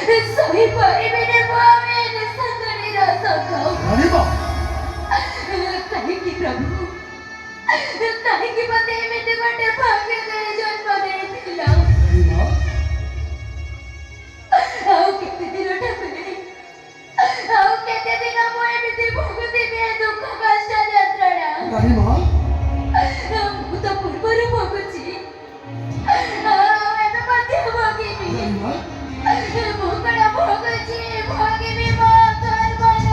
सही परिमेने भावेन संगणिरा सखाओ अरे बा कहीं की प्रभु कहीं की पते में ते बटे भाग्य गए जन्म दे दिला अरे बा आओ कितने दिन उठे आओ कितने दिन मोए मिति भोगती में दुख कष्ट यंत्रणा अरे बा ମୁଁ ତ ପୂର୍ବରୁ ଭୋଗୁଛି ଏବେ ମଧ୍ୟ ଭୋଗିବି ମୁଁ କଣ ଭୋଗୁଛି ଭୋଗିବି ମୋ ଧର୍ମର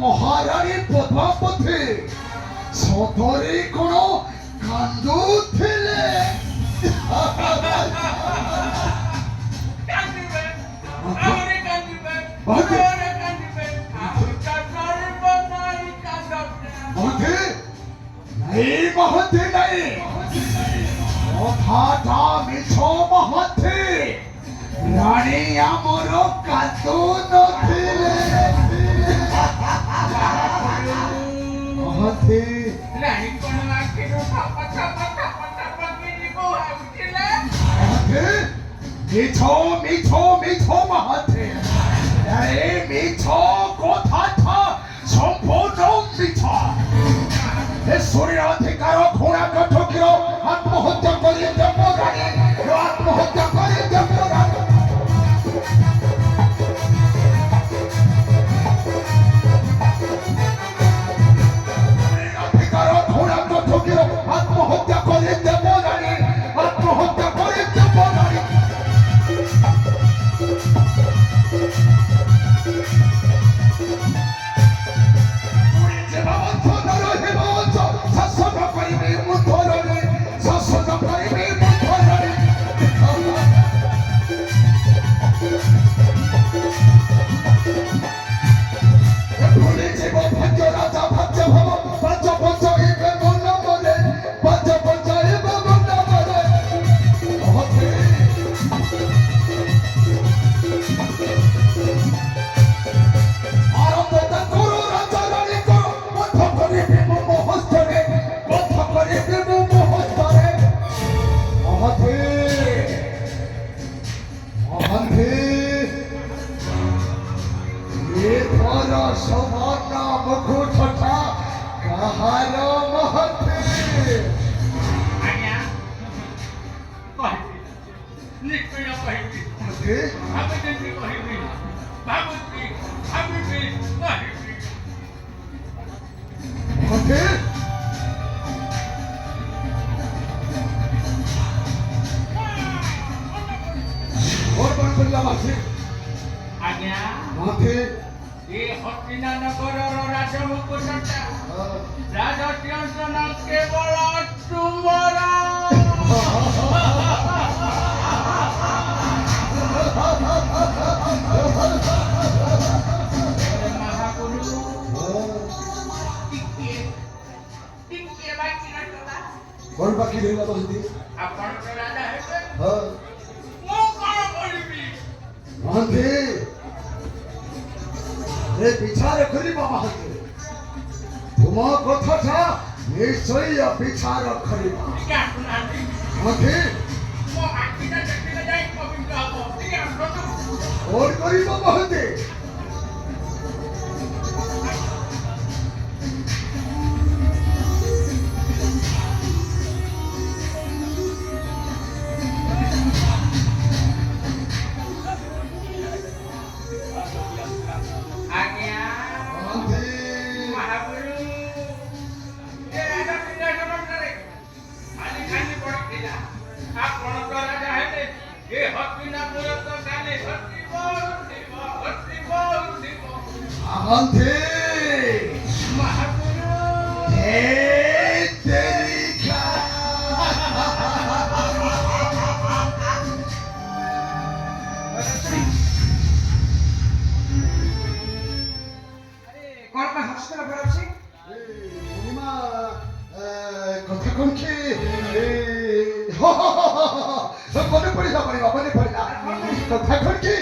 মহারানী পদ্মাবতী সতরে কোন কান্দুছিলে এই মহতে নাই কথাটা মিছ মহতে রানী আমার কান্দু নথিলে মহতে রানী কোন আখিরো থাপা থাপা থাপা থাপা গিনি কো আউছিলে মহতে মিছ মিছ মিছ মহতে আরে মিছ কথাটা সম্পূর্ণ মিছ এ শরীর অধিকার ঘোড়া কঠকির আত্মহত্যা করে দেবরানী আত্মহত্যা করে দেবরানী অধিকার ঘোড়া কঠকির আত্মহত্যা করে দেবরানী আত্মহত্যা করে দেবরানী କହିଲା ମାଥେ ଆଜ୍ଞା ମାଥେ ଏ ହସ୍ତିନାନଗରର ରାଜମୁକୁଟଟା ରାଜସିଂହାସନ କେବଳ ତୁମର। ମହାଗୁରୁ ଟିକେ ବାକି ରହିଗଲା। କଣ ବାକି ରହିଲା କହନ୍ତି ଆପଣ ତ ରାଜା ହେବେ, ହଁ ମୁଁ କଣ କରିବି? ମହାନ୍ତି ଏ ବିଚାର କରିବା ମହାନ୍ତି ତୁମ କଥାଟା ନିଶ୍ଚୟ ବିଚାର କରିବା ଟିକେ ଆସୁନାହାନ୍ତି, ମହାନ୍ତି ମୋ ଆଖିଟା ଦେଖିଲେ ଯାଇ ପବିତ୍ର ହବ। ଟିକେ ଆସନ୍ତୁ। କଣ କରିବ ମହାନ୍ତି ଆଜ୍ଞା ମହାନ୍ତି ମହାଗୁରୁ ଏ ରାଜସିଂହାସନରେ ଖାଲି ଖାଲି ପଡ଼ିଥିଲା। ଆପଣ ତ ରାଜା ହେଲେ, ଏ ହସ୍ତିନାପୁର ତ କାଲି ହସିବ ଉଠିବ, ହସିବ ଉଠିବ। ମହାନ୍ତି ମହାଗୁରୁ ଏ ତେରିକା କଣ ପାଇଁ ହସୁଥିଲ ଫେରଛି? ପୂର୍ଣ୍ଣିମା କଥା କଣ କି ମନେ ପଡ଼ିଲା କଥା କଣ କି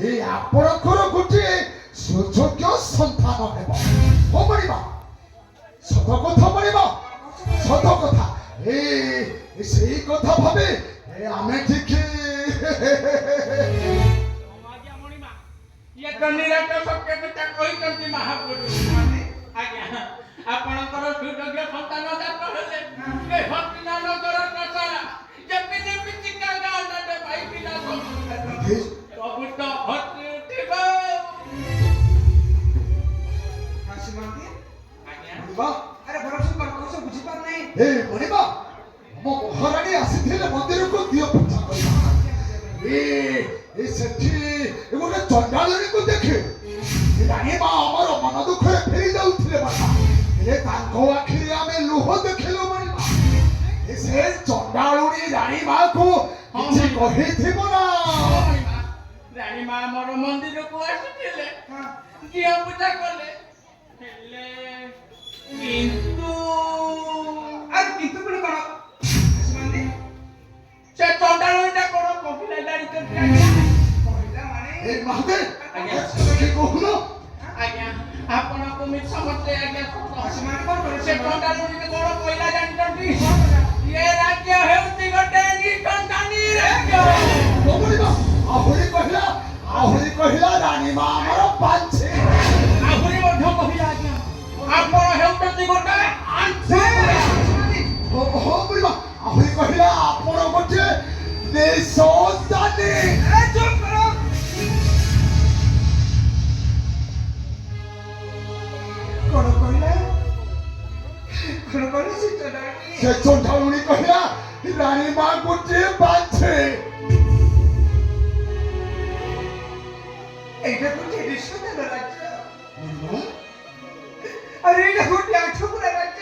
ଏଇ ଆପଣଙ୍କର ଗୋଟିଏ ସୁଯୋଗ୍ୟ ସନ୍ତାନ ହେବ ହଁ ମଣିମା ସତ କଥା ମଣିମା ସତ କଥା ସେଇ କଥା ଭାବେ ଆମେ ଟିକେ ଇଏ ତ ନିରାଟ ସତ୍ୟ କଥା କହିଛନ୍ତି ମହାଗୁରୁ। ଆଜ୍ଞା ଆପଣଙ୍କର ସୁଯୋଗ୍ୟ ସନ୍ତାନ ଜାତ ହେଲେ ଏ ହସ୍ତିନାନଗର ପ୍ରସାର ଯେମିତି ପିଚିକା ଗାଁରେ ପାଇଥିଲା ସବୁ ତ ହସି ଉଠିବ। ଆଜ୍ଞା ଆରେ ଭରସ କଣ କହୁଛ ବୁଝିପାରୁନାହିଁ। ଏ ମଣିମା ଆମ ମହାରାଣୀ ଆସିଥିଲେ ମନ୍ଦିରକୁ ଦିଅ ପୂଜା କରିବା ସେଠି ଗୋଟେ ଚଣ୍ଡାଳୀକୁ ଦେଖେ ରାଣୀ ମା ଆମର ମନ ଦୁଃଖରେ ଫେରି ଯାଉଥିଲେ ବାପା ହେଲେ ତାଙ୍କ ଆଖିରେ ଆମେ ଲୁହ ଦେଖିଲୁ ମଣିମା ସେ ଚଣ୍ଡାଳୁଣୀ ରାଣୀ ମାକୁ କିଛି କହିଥିବ ନା ରାଣୀ ମା ଆମର ମନ୍ଦିରକୁ ଆସିଥିଲେ, ଦିଅ ପୂଜା କଲେ, ହେଲେ କିନ୍ତୁ ଆରେ କିନ୍ତୁ ପୁଣି କଣ ସେ ଚଣ୍ଡାଳୁଣୀଟା କଣ କହିଲା ଜାଣିଛନ୍ତି ଆଜ୍ଞା? କହିଲା ମାନେ ଏ ମାହତେ ଆଜ୍ଞା। କହୁନ ଆଜ୍ଞା ଆପଣଙ୍କୁ ମିଛ ମତେ ଆଜ୍ଞା ସେମାନେ କଣ କଲେ? ସେ ଚଣ୍ଡାଳୁଣୀ କଣ କହିଲା ଜାଣିଛନ୍ତି? ଏ ରାଜ୍ୟ ହେଉଛି ଗୋଟେ ନିଃସନ୍ତାନୀ ରାଜ୍ୟ। ଆହୁରି କହିଲା ରାଣୀ ମା ଆମର ପାଞ୍ଚେ ଆହୁରି ମଧ୍ୟ କହିଲା ଆଜ୍ଞା ଆପଣ ହେଉଛନ୍ତି ଗୋଟେ ଆଂସେ। ଆହୁରି କହିଲା ଆପଣ ଗୋଟେ ନିଃସନ୍ତାନୀ ଚୁପ୍ କର। କଣ କହିଲା? କଣ କହିଲା ସେ ଚଣ୍ଡାଳୀ? ସେ ଚଣ୍ଡାଳୁଣୀ କହିଲା ରାଣୀ ମା ଗୋଟେ ପାଞ୍ଚେ এইটা কোটি রিশোদের রাজ্য। আরে এটা কোটি আঠুকুরা রাজ্য।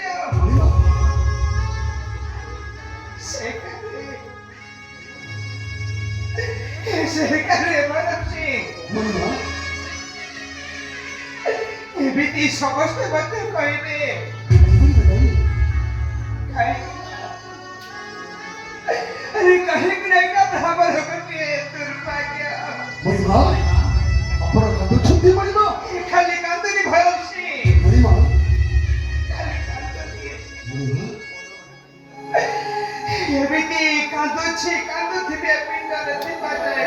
সেখানে বানাচ্ছি এবিটি সমস্ত কথা কইবে আরে কাহিক নাই না ব্রাহ্মণ হতে দুর্ভাগ্য ଆପଣ କାନ୍ଦୁଛନ୍ତି ମଣିମା খালি কান্দনি ভয়সী ମଣିମା খালি কান্দনি এবিটি কান্দুছি কান্দুথিবে পিণ্ডরে ଥିବାଯାଏ